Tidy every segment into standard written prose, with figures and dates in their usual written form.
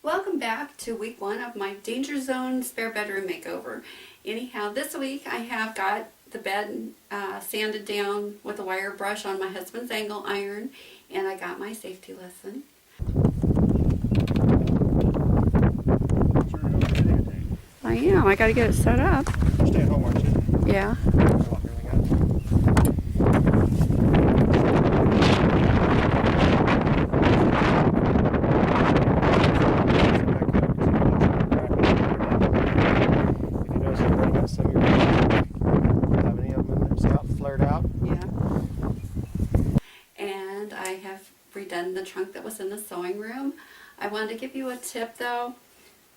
Welcome back to week 1 of my Danger Zone spare bedroom makeover. Anyhow, this week I have got the bed sanded down with a wire brush on my husband's angle iron, and I got my safety lesson. I am. I got to get it set up. You're staying home, aren't you? Yeah. Redone the trunk that was in the sewing room. I wanted to give you a tip though.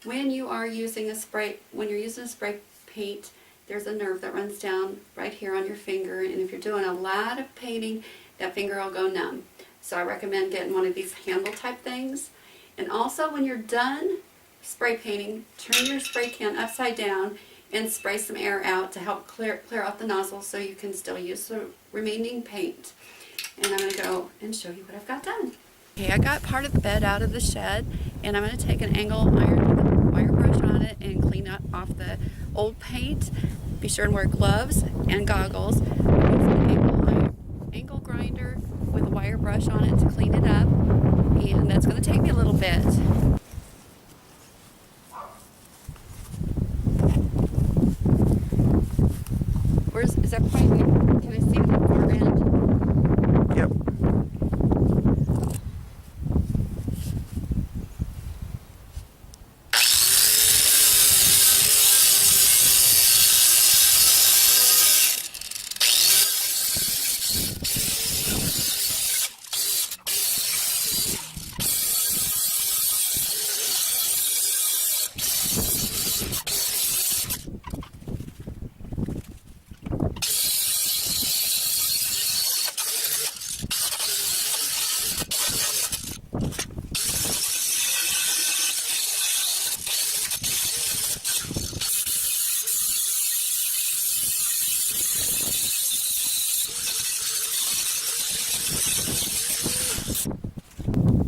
When you're using a spray paint, there's a nerve that runs down right here on your finger, and if you're doing a lot of painting, that finger will go numb. So I recommend getting one of these handle type things. And also when you're done spray painting, turn your spray can upside down and spray some air out to help clear out the nozzle so you can still use the remaining paint. And I'm going to go and show you what I've got done. Okay, I got part of the bed out of the shed, and I'm going to take an angle iron with a wire brush on it and clean off the old paint. Be sure and wear gloves and goggles. Use an angle grinder with a wire brush on it to clean it up, and that's going to take me a little bit. Is that point? Can I see the far end? Yep.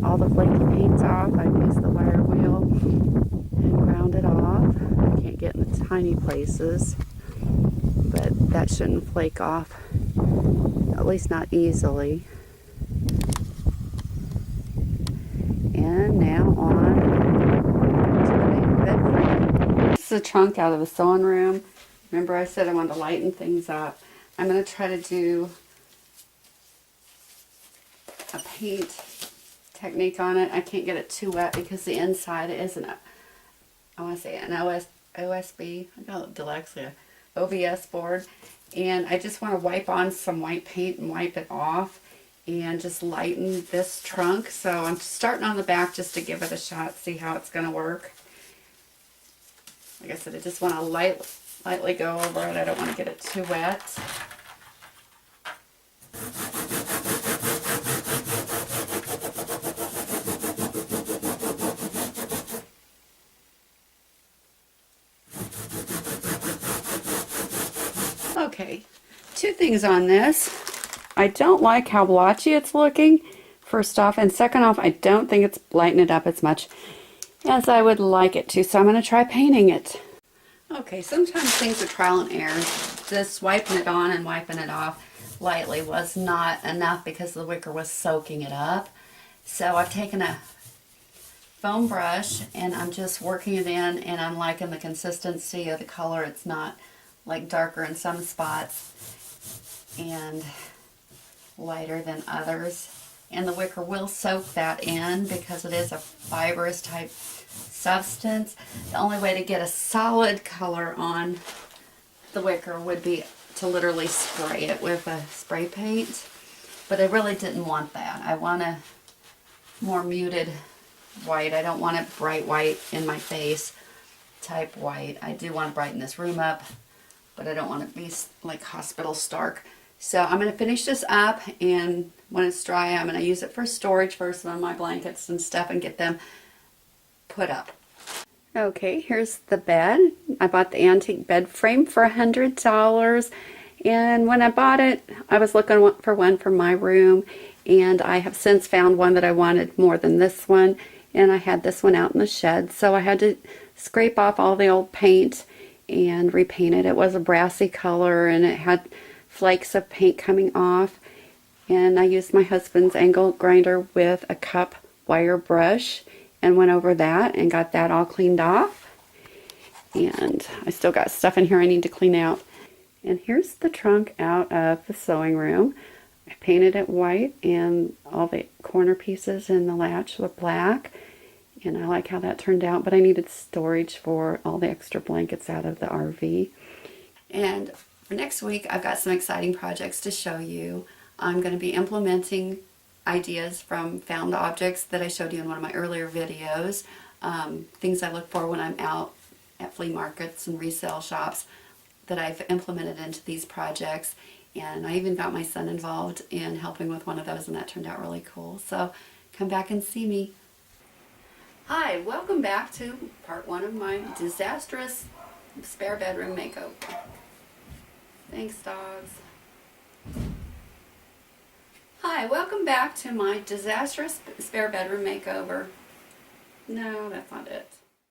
All the flaky paint's off. I've used the wire wheel and ground it off. I can't get in the tiny places, but that shouldn't flake off, at least not easily. And now on to the main bed frame. This is a trunk out of the sewing room. Remember I said I wanted to lighten things up. I'm going to try to do a paint technique on it. I can't get it too wet because the inside is an OSB, I got dyslexia, OVS board, and I just want to wipe on some white paint and wipe it off and just lighten this trunk. So I'm starting on the back just to give it a shot, see how it's going to work. Like I said, I just want to lightly go over it. I don't want to get it too wet. Okay, two things on this. I don't like how blotchy it's looking, first off, and second off, I don't think it's lightened it up as much as I would like it to, so I'm going to try painting it. Okay, sometimes things are trial and error. Just wiping it on and wiping it off lightly was not enough because the wicker was soaking it up. So I've taken a foam brush and I'm just working it in, and I'm liking the consistency of the color. It's not like darker in some spots and lighter than others, and the wicker will soak that in because it is a fibrous type substance. The only way to get a solid color on the wicker would be to literally spray it with a spray paint, but I really didn't want that. I want a more muted white. I don't want it bright white in my face type white. I do want to brighten this room up, but I don't want it to be like hospital stark. So I'm going to finish this up, and when it's dry, I'm going to use it for storage first on my blankets and stuff and get them put up. Okay, here's the bed. I bought the antique bed frame for $100, and when I bought it, I was looking for one for my room, and I have since found one that I wanted more than this one, and I had this one out in the shed, so I had to scrape off all the old paint and repaint it. It was a brassy color and it had flakes of paint coming off, and I used my husband's angle grinder with a cup wire brush and went over that and got that all cleaned off. And I still got stuff in here I need to clean out. And here's the trunk out of the sewing room. I painted it white and all the corner pieces and the latch were black. And I like how that turned out, but I needed storage for all the extra blankets out of the RV. And for next week, I've got some exciting projects to show you. I'm going to be implementing ideas from found objects that I showed you in one of my earlier videos. Things I look for when I'm out at flea markets and resale shops that I've implemented into these projects. And I even got my son involved in helping with one of those, and that turned out really cool. So come back and see me. Hi, welcome back to part 1 of my disastrous spare bedroom makeover. Thanks, dogs. Hi, welcome back to my disastrous spare bedroom makeover. No, that's not it.